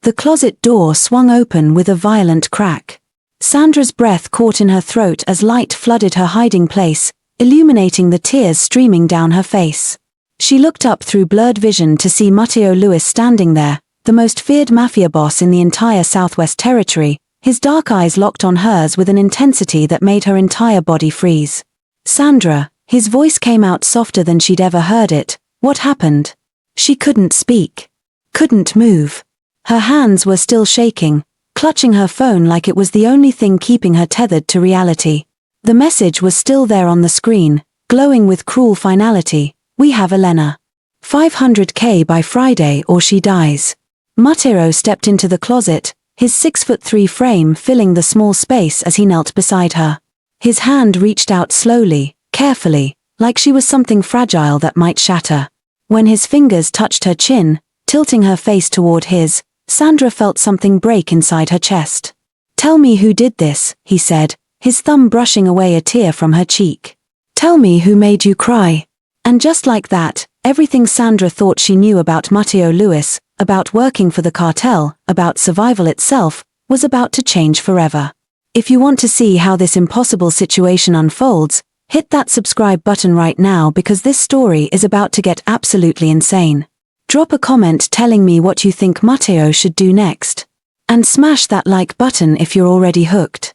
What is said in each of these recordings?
The closet door swung open with a violent crack. Sandra's breath caught in her throat as light flooded her hiding place, illuminating the tears streaming down her face. She looked up through blurred vision to see Matteo Luis standing there, the most feared mafia boss in the entire Southwest Territory, his dark eyes locked on hers with an intensity that made her entire body freeze. "Sandra," his voice came out softer than she'd ever heard it. "What happened?" She couldn't speak. Couldn't move. Her hands were still shaking, clutching her phone like it was the only thing keeping her tethered to reality. The message was still there on the screen, glowing with cruel finality. "We have Elena. $500K by Friday or she dies." Matteo stepped into the closet, his 6'3" frame filling the small space as he knelt beside her. His hand reached out slowly, carefully, like she was something fragile that might shatter. When his fingers touched her chin, tilting her face toward his, Sandra felt something break inside her chest. "Tell me who did this," he said, his thumb brushing away a tear from her cheek. "Tell me who made you cry." And just like that, everything Sandra thought she knew about Matteo Luis, about working for the cartel, about survival itself, was about to change forever. If you want to see how this impossible situation unfolds, hit that subscribe button right now because this story is about to get absolutely insane. Drop a comment telling me what you think Matteo should do next. And smash that like button if you're already hooked.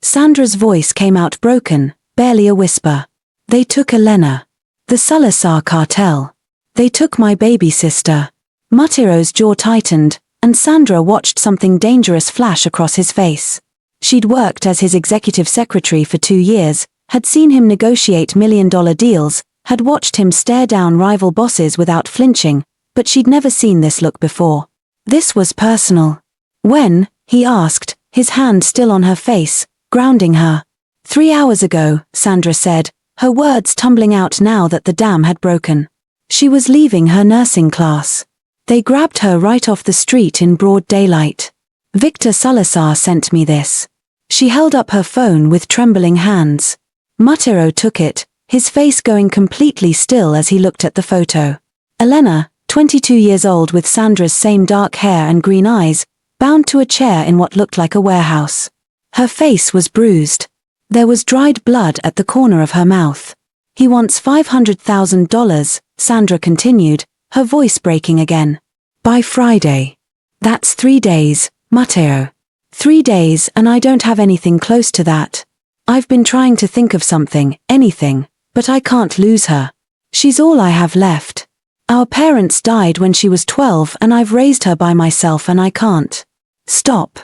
Sandra's voice came out broken, barely a whisper. "They took Elena. The Salazar Cartel. They took my baby sister." Matteo's jaw tightened, and Sandra watched something dangerous flash across his face. She'd worked as his executive secretary for 2 years, had seen him negotiate million-dollar deals, had watched him stare down rival bosses without flinching, but she'd never seen this look before. This was personal. "When?" he asked, his hand still on her face, grounding her. 3 hours ago, Sandra said, her words tumbling out now that the dam had broken. She was leaving her nursing class. They grabbed her right off the street in broad daylight. "Victor Salazar sent me this." She held up her phone with trembling hands. Matteo took it, his face going completely still as he looked at the photo. Elena, 22 years old with Sandra's same dark hair and green eyes, bound to a chair in what looked like a warehouse. Her face was bruised. There was dried blood at the corner of her mouth. "He wants $500,000, Sandra continued, her voice breaking again. "By Friday. That's 3 days, Matteo. 3 days and I don't have anything close to that. I've been trying to think of something, anything, but I can't lose her. She's all I have left. Our parents died when she was 12 and I've raised her by myself and I can't." "Stop."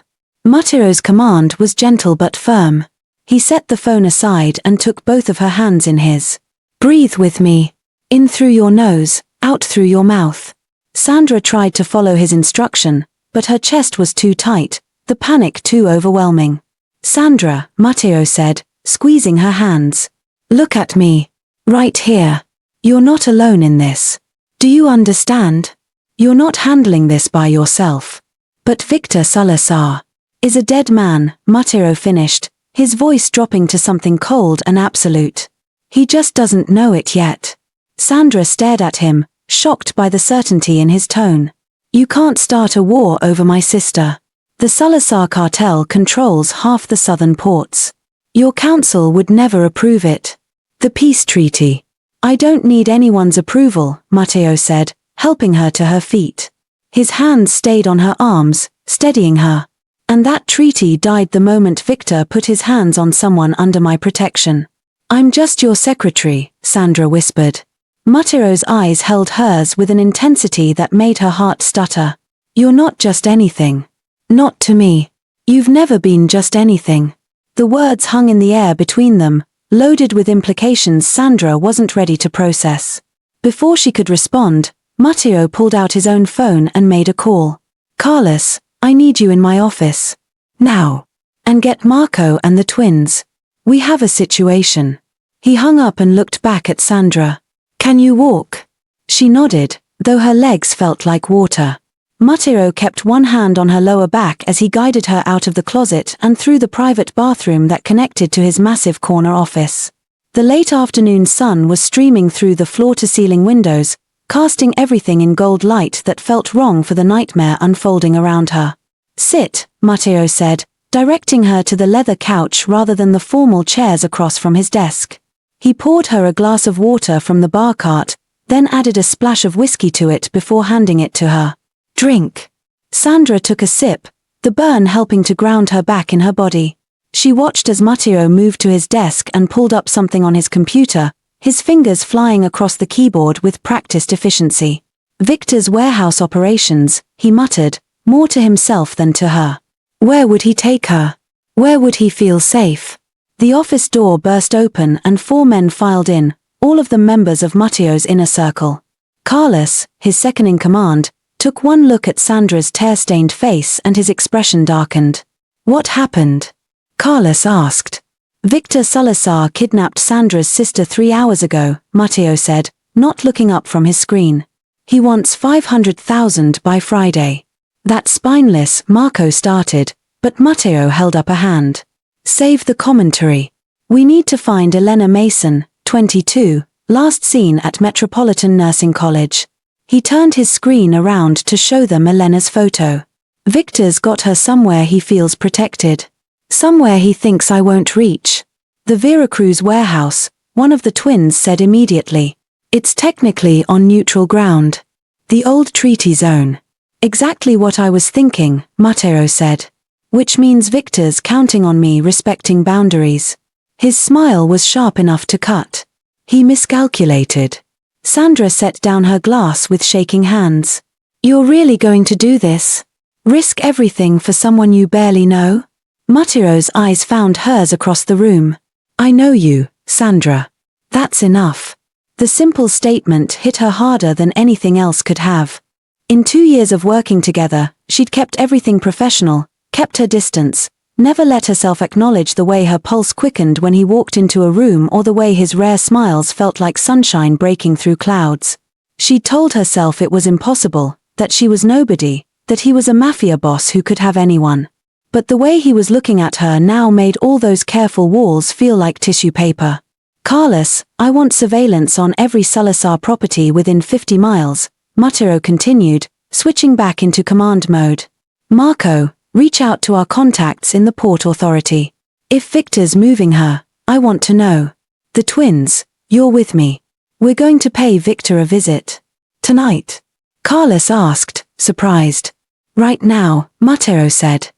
Matteo's command was gentle but firm. He set the phone aside and took both of her hands in his. "Breathe with me. In through your nose, out through your mouth." Sandra tried to follow his instruction, but her chest was too tight, the panic too overwhelming. "Sandra," Matteo said, squeezing her hands. "Look at me. Right here. You're not alone in this. Do you understand? You're not handling this by yourself. But Victor Salazar is a dead man," Matteo finished, his voice dropping to something cold and absolute. "He just doesn't know it yet." Sandra stared at him, shocked by the certainty in his tone. "You can't start a war over my sister. The Salazar Cartel controls half the southern ports. Your council would never approve it. The peace treaty. I don't need anyone's approval," Matteo said, helping her to her feet. His hands stayed on her arms, steadying her. "And that treaty died the moment Victor put his hands on someone under my protection." "I'm just your secretary," Sandra whispered. Matteo's eyes held hers with an intensity that made her heart stutter. "You're not just anything. Not to me. You've never been just anything." The words hung in the air between them, loaded with implications Sandra wasn't ready to process. Before she could respond, Matteo pulled out his own phone and made a call. "Carlos, I need you in my office. Now. And get Marco and the twins. We have a situation." He hung up and looked back at Sandra. "Can you walk?" She nodded, though her legs felt like water. Matteo kept one hand on her lower back as he guided her out of the closet and through the private bathroom that connected to his massive corner office. The late afternoon sun was streaming through the floor-to-ceiling windows, casting everything in gold light that felt wrong for the nightmare unfolding around her. "Sit," Matteo said, directing her to the leather couch rather than the formal chairs across from his desk. He poured her a glass of water from the bar cart, then added a splash of whiskey to it before handing it to her. "Drink." Sandra took a sip, the burn helping to ground her back in her body. She watched as Matteo moved to his desk and pulled up something on his computer, his fingers flying across the keyboard with practiced efficiency. "Victor's warehouse operations," he muttered, more to himself than to her. Where would he take her? Where would he feel safe? The office door burst open and 4 men filed in, all of them members of Matteo's inner circle. Carlos, his second-in-command, took one look at Sandra's tear-stained face and his expression darkened. "What happened?" Carlos asked. "Victor Salazar kidnapped Sandra's sister 3 hours ago," Matteo said, not looking up from his screen. "He wants 500,000 by Friday." "That spineless," Marco started, but Matteo held up a hand. "Save the commentary. We need to find Elena Mason, 22, last seen at Metropolitan Nursing College." He turned his screen around to show them Elena's photo. "Victor's got her somewhere he feels protected. Somewhere he thinks I won't reach." "The Veracruz warehouse," one of the twins said immediately. "It's technically on neutral ground. The old treaty zone." "Exactly what I was thinking," Matteo said. "Which means Victor's counting on me respecting boundaries." His smile was sharp enough to cut. He miscalculated. Sandra set down her glass with shaking hands. "You're really going to do this? Risk everything for someone you barely know?" Matteo's eyes found hers across the room. "I know you, Sandra. That's enough." The simple statement hit her harder than anything else could have. In 2 years of working together, she'd kept everything professional, kept her distance, never let herself acknowledge the way her pulse quickened when he walked into a room or the way his rare smiles felt like sunshine breaking through clouds. She'd told herself it was impossible, that she was nobody, that he was a mafia boss who could have anyone. But the way he was looking at her now made all those careful walls feel like tissue paper. "Carlos, I want surveillance on every Salazar property within 50 miles, Matteo continued, switching back into command mode. "Marco, reach out to our contacts in the Port Authority. If Victor's moving her, I want to know." "The twins, you're with me. We're going to pay Victor a visit." "Tonight?" Carlos asked, surprised. "Right now," Matteo said.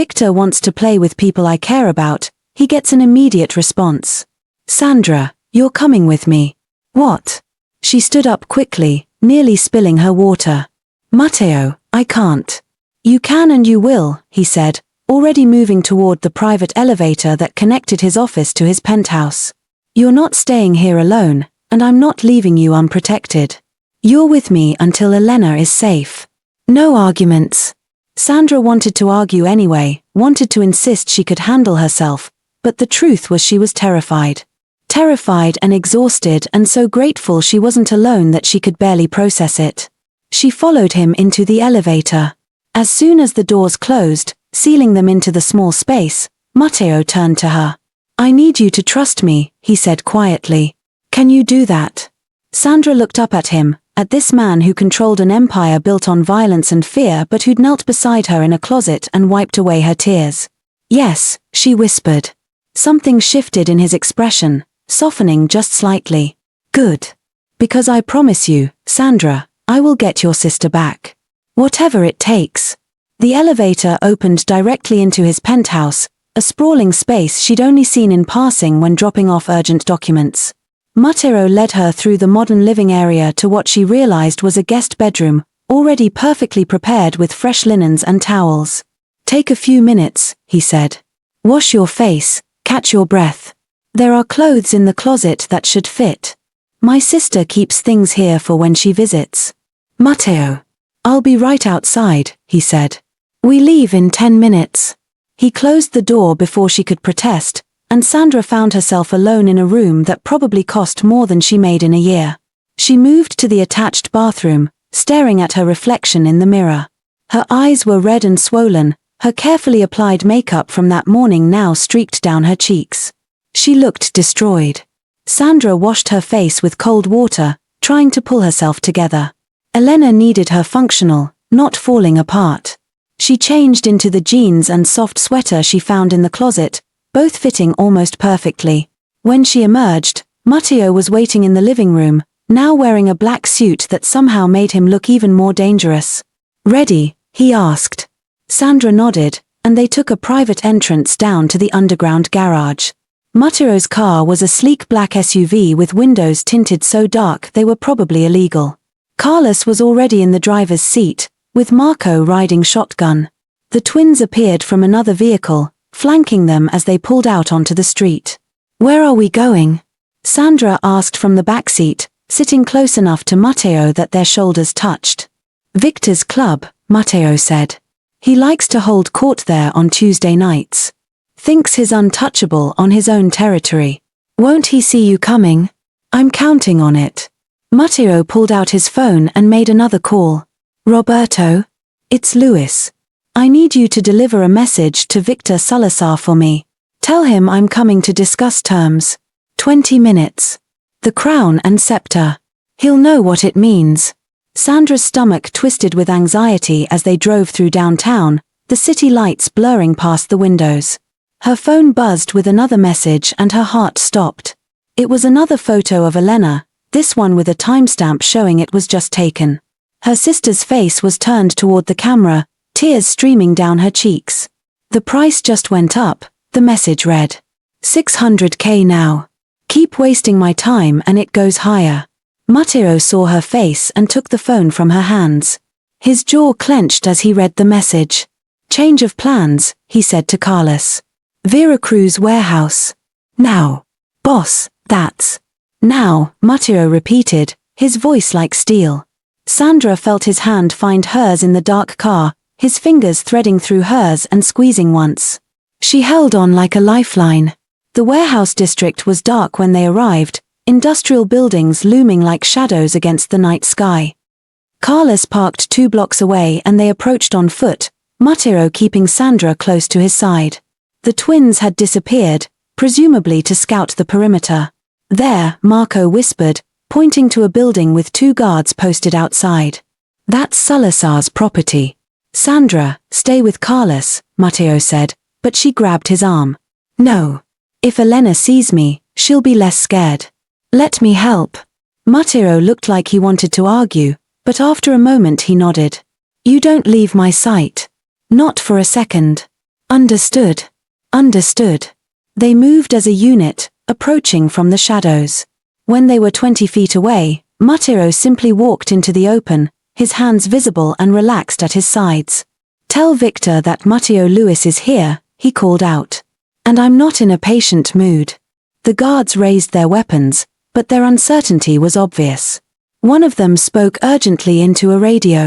"Victor wants to play with people I care about." He gets an immediate response. "Sandra, you're coming with me." "What?" She stood up quickly, nearly spilling her water. "Matteo, I can't." "You can and you will," he said, already moving toward the private elevator that connected his office to his penthouse. "You're not staying here alone, and I'm not leaving you unprotected. You're with me until Elena is safe." No arguments. Sandra wanted to argue anyway, wanted to insist she could handle herself, but the truth was she was terrified. Terrified and exhausted and so grateful she wasn't alone that she could barely process it. She followed him into the elevator. As soon as the doors closed, sealing them into the small space, Matteo turned to her. "I need you to trust me," he said quietly. "Can you do that?" Sandra looked up at him, at this man who controlled an empire built on violence and fear but who'd knelt beside her in a closet and wiped away her tears. "Yes," she whispered. Something shifted in his expression, softening just slightly. "Good. Because I promise you, Sandra, I will get your sister back. Whatever it takes." The elevator opened directly into his penthouse, a sprawling space she'd only seen in passing when dropping off urgent documents. Matteo led her through the modern living area to what she realized was a guest bedroom, already perfectly prepared with fresh linens and towels. "Take a few minutes," he said. "Wash your face, catch your breath. There are clothes in the closet that should fit. My sister keeps things here for when she visits." "Matteo." "I'll be right outside," he said. "We leave in 10 minutes." He closed the door before she could protest, and Sandra found herself alone in a room that probably cost more than she made in a year. She moved to the attached bathroom, staring at her reflection in the mirror. Her eyes were red and swollen, her carefully applied makeup from that morning now streaked down her cheeks. She looked destroyed. Sandra washed her face with cold water, trying to pull herself together. Elena needed her functional, not falling apart. She changed into the jeans and soft sweater she found in the closet, both fitting almost perfectly. When she emerged, Matteo was waiting in the living room, now wearing a black suit that somehow made him look even more dangerous. "Ready?" he asked. Sandra nodded, and they took a private entrance down to the underground garage. Matteo's car was a sleek black SUV with windows tinted so dark they were probably illegal. Carlos was already in the driver's seat, with Marco riding shotgun. The twins appeared from another vehicle, flanking them as they pulled out onto the street. "Where are we going?" Sandra asked from the backseat, sitting close enough to Matteo that their shoulders touched. "Victor's club," Matteo said. "He likes to hold court there on Tuesday nights. Thinks he's untouchable on his own territory. Won't he see you coming? I'm counting on it." Matteo pulled out his phone and made another call. "Roberto? It's Luis. I need you to deliver a message to Victor Salazar for me. Tell him I'm coming to discuss terms. 20 minutes. The crown and scepter. He'll know what it means." Sandra's stomach twisted with anxiety as they drove through downtown, the city lights blurring past the windows. Her phone buzzed with another message and her heart stopped. It was another photo of Elena, this one with a timestamp showing it was just taken. Her sister's face was turned toward the camera, tears streaming down her cheeks. "The price just went up," the message read. "600K now. Keep wasting my time and it goes higher." Matteo saw her face and took the phone from her hands. His jaw clenched as he read the message. "Change of plans," he said to Carlos. "Veracruz warehouse. Now. Boss, that's. Now," Matteo repeated, his voice like steel. Sandra felt his hand find hers in the dark car, his fingers threading through hers and squeezing once. She held on like a lifeline. The warehouse district was dark when they arrived, industrial buildings looming like shadows against the night sky. Carlos parked 2 blocks away and they approached on foot, Matteo keeping Sandra close to his side. The twins had disappeared, presumably to scout the perimeter. "There," Marco whispered, pointing to a building with 2 guards posted outside. "That's Salazar's property." "Sandra, stay with Carlos," Matteo said, but she grabbed his arm. "No. If Elena sees me, she'll be less scared. Let me help." Matteo looked like he wanted to argue, but after a moment he nodded. "You don't leave my sight. Not for a second." "Understood. Understood." They moved as a unit, approaching from the shadows. When they were 20 feet away, Matteo simply walked into the open, his hands visible and relaxed at his sides. "Tell Victor that Matteo Luis is here," he called out. "And I'm not in a patient mood." The guards raised their weapons, but their uncertainty was obvious. One of them spoke urgently into a radio.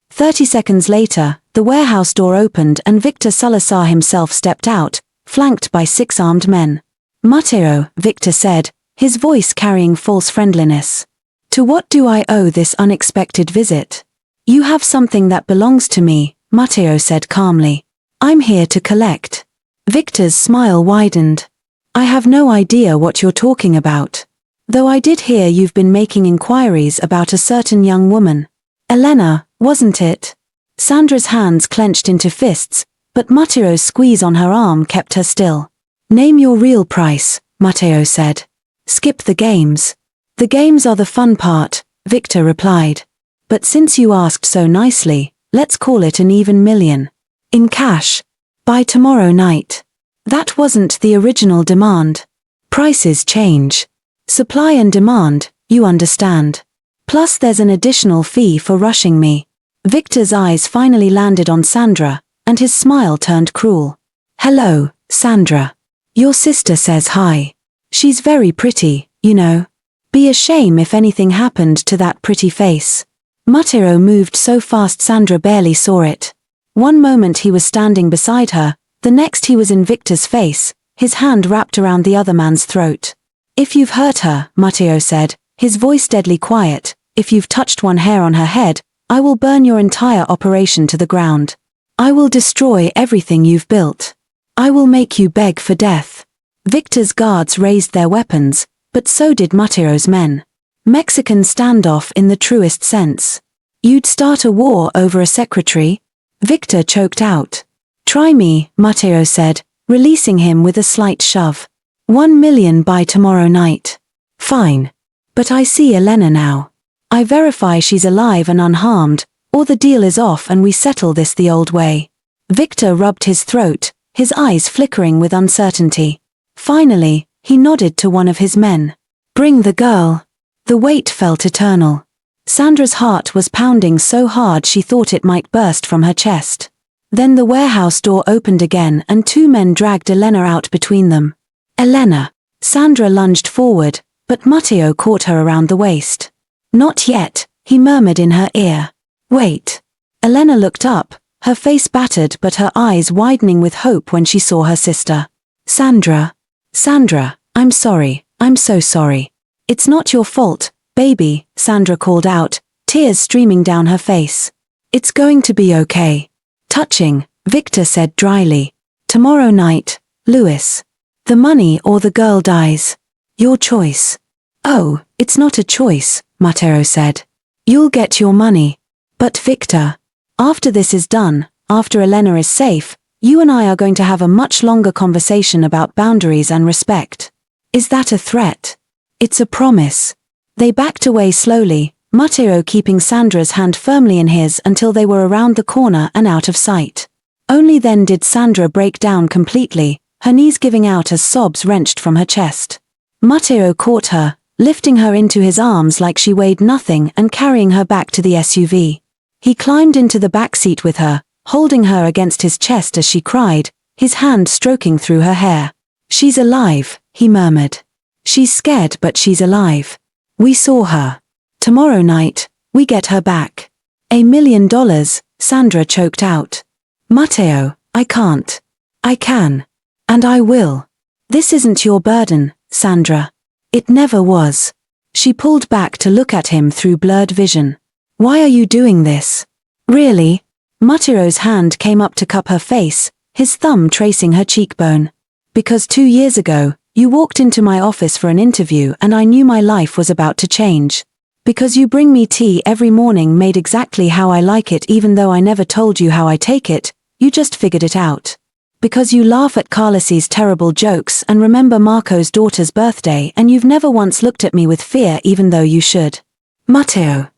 30 seconds later, the warehouse door opened and Victor Salazar himself stepped out, flanked by 6 armed men. "Matteo," Victor said, his voice carrying false friendliness. "To what do I owe this unexpected visit?" "You have something that belongs to me," Matteo said calmly. "I'm here to collect." Victor's smile widened. "I have no idea what you're talking about. Though I did hear you've been making inquiries about a certain young woman. Elena, wasn't it?" Sandra's hands clenched into fists, but Matteo's squeeze on her arm kept her still. "Name your real price," Matteo said. "Skip the games." "The games are the fun part," Victor replied. "But since you asked so nicely, let's call it an even million. In cash. By tomorrow night." That wasn't the original demand. Prices change. Supply and demand, you understand. Plus there's an additional fee for rushing me. Victor's eyes finally landed on Sandra, and his smile turned cruel. "Hello, Sandra. Your sister says hi. She's very pretty, you know. Be a shame if anything happened to that pretty face." Matteo moved so fast Sandra barely saw it. One moment he was standing beside her, the next he was in Victor's face, his hand wrapped around the other man's throat. "If you've hurt her," Matteo said, his voice deadly quiet, "if you've touched one hair on her head, I will burn your entire operation to the ground. I will destroy everything you've built. I will make you beg for death." Victor's guards raised their weapons, but so did Matteo's men. Mexican standoff in the truest sense. You'd start a war over a secretary? Victor choked out. Try me, Matteo said, releasing him with a slight shove. 1 million by tomorrow night. Fine. But I see Elena now. I verify she's alive and unharmed, or the deal is off and we settle this the old way. Victor rubbed his throat, his eyes flickering with uncertainty. Finally, he nodded to one of his men. Bring the girl. The wait felt eternal. Sandra's heart was pounding so hard she thought it might burst from her chest. Then the warehouse door opened again and 2 men dragged Elena out between them. Elena. Sandra lunged forward, but Matteo caught her around the waist. Not yet, he murmured in her ear. Wait. Elena looked up, her face battered but her eyes widening with hope when she saw her sister. Sandra. Sandra, I'm sorry, I'm so sorry. It's not your fault, baby, Sandra called out, tears streaming down her face. It's going to be okay. Touching, Victor said dryly. Tomorrow night, Luis. The money or the girl dies. Your choice. Oh, it's not a choice, Matteo said. You'll get your money. But Victor. After this is done, after Elena is safe, you and I are going to have a much longer conversation about boundaries and respect. Is that a threat? It's a promise. They backed away slowly, Matteo keeping Sandra's hand firmly in his until they were around the corner and out of sight. Only then did Sandra break down completely, her knees giving out as sobs wrenched from her chest. Matteo caught her, lifting her into his arms like she weighed nothing and carrying her back to the SUV. He climbed into the back seat with her, holding her against his chest as she cried, his hand stroking through her hair. She's alive, he murmured. She's scared but she's alive. We saw her. Tomorrow night, we get her back. $1 million, Sandra choked out. Matteo, I can't. I can. And I will. This isn't your burden, Sandra. It never was. She pulled back to look at him through blurred vision. Why are you doing this? Really? Matteo's hand came up to cup her face, his thumb tracing her cheekbone. Because 2 years ago, you walked into my office for an interview and I knew my life was about to change. Because you bring me tea every morning made exactly how I like it even though I never told you how I take it, you just figured it out. Because you laugh at Carlos's terrible jokes and remember Marco's daughter's birthday and you've never once looked at me with fear even though you should. Matteo.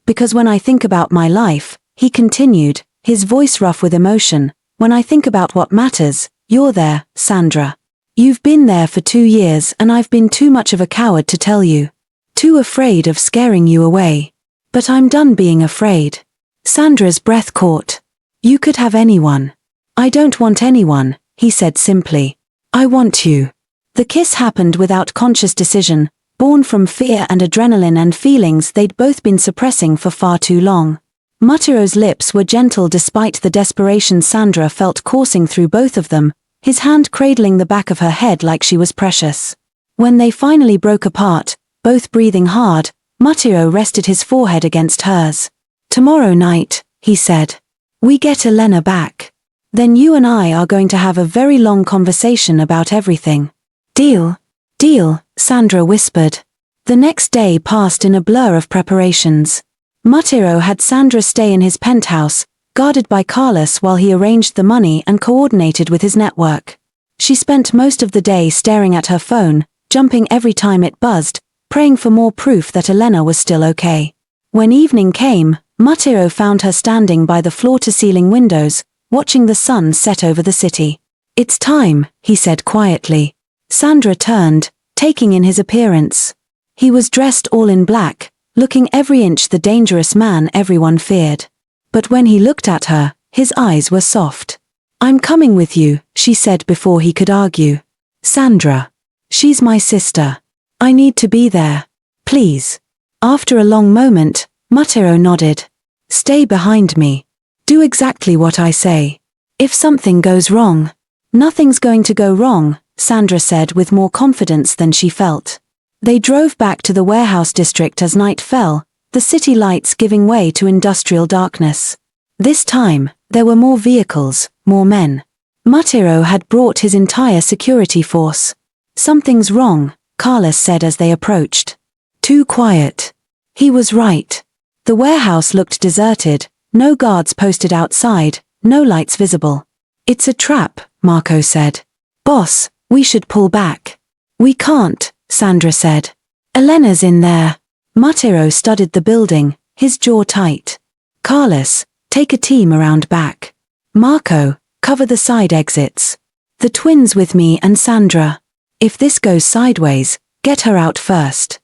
Because when I think about my life, he continued, his voice rough with emotion, when I think about what matters, you're there, Sandra. You've been there for 2 years and I've been too much of a coward to tell you. Too afraid of scaring you away. But I'm done being afraid. Sandra's breath caught. You could have anyone. I don't want anyone, he said simply. I want you. The kiss happened without conscious decision, born from fear and adrenaline and feelings they'd both been suppressing for far too long. Matteo's lips were gentle despite the desperation Sandra felt coursing through both of them, his hand cradling the back of her head like she was precious. When they finally broke apart, both breathing hard, Matteo rested his forehead against hers. Tomorrow night, he said. We get Elena back. Then you and I are going to have a very long conversation about everything. Deal? Deal, Sandra whispered. The next day passed in a blur of preparations. Matteo had Sandra stay in his penthouse, guarded by Carlos while he arranged the money and coordinated with his network. She spent most of the day staring at her phone, jumping every time it buzzed, praying for more proof that Elena was still okay. When evening came, Matteo found her standing by the floor-to-ceiling windows, watching the sun set over the city. It's time, he said quietly. Sandra turned, taking in his appearance. He was dressed all in black, looking every inch the dangerous man everyone feared. But when he looked at her, his eyes were soft. I'm coming with you, she said before he could argue. Sandra. She's my sister. I need to be there. Please. After a long moment, Matteo nodded. Stay behind me. Do exactly what I say. If something goes wrong. Nothing's going to go wrong, Sandra said with more confidence than she felt. They drove back to the warehouse district as night fell, the city lights giving way to industrial darkness. This time, there were more vehicles, more men. Matteo had brought his entire security force. Something's wrong, Carlos said as they approached. Too quiet. He was right. The warehouse looked deserted, no guards posted outside, no lights visible. It's a trap, Marco said. Boss, we should pull back. We can't, Sandra said. Elena's in there. Matteo studied the building, his jaw tight. Carlos, take a team around back. Marco, cover the side exits. The twins with me and Sandra. If this goes sideways, get her out first.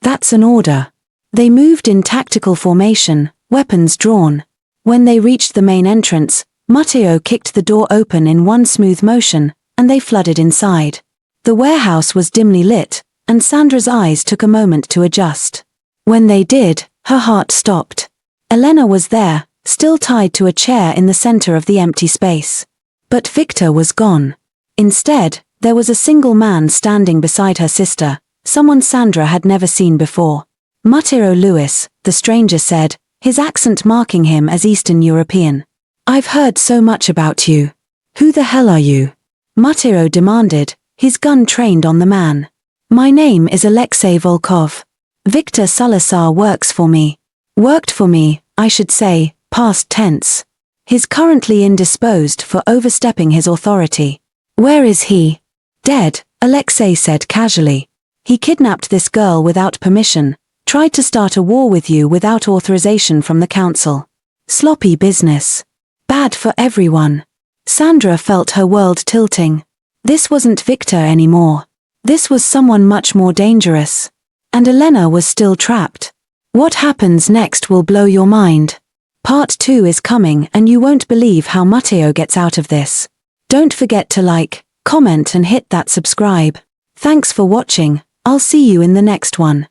That's an order. They moved in tactical formation, weapons drawn. When they reached the main entrance, Matteo kicked the door open in one smooth motion, and they flooded inside. The warehouse was dimly lit, and Sandra's eyes took a moment to adjust. When they did, her heart stopped. Elena was there, still tied to a chair in the center of the empty space. But Victor was gone. Instead, there was a single man standing beside her sister, someone Sandra had never seen before. Matteo Luis, the stranger said, his accent marking him as Eastern European. I've heard so much about you. Who the hell are you? Matteo demanded, his gun trained on the man. My name is Alexei Volkov. Victor Salazar works for me. Worked for me, I should say, past tense. He's currently indisposed for overstepping his authority. Where is he? Dead, Alexei said casually. He kidnapped this girl without permission, tried to start a war with you without authorization from the council. Sloppy business. Bad for everyone. Sandra felt her world tilting. This wasn't Victor anymore. This was someone much more dangerous. And Elena was still trapped. What happens next will blow your mind. Part 2 is coming and you won't believe how Matteo gets out of this. Don't forget to like, comment and hit that subscribe. Thanks for watching, I'll see you in the next one.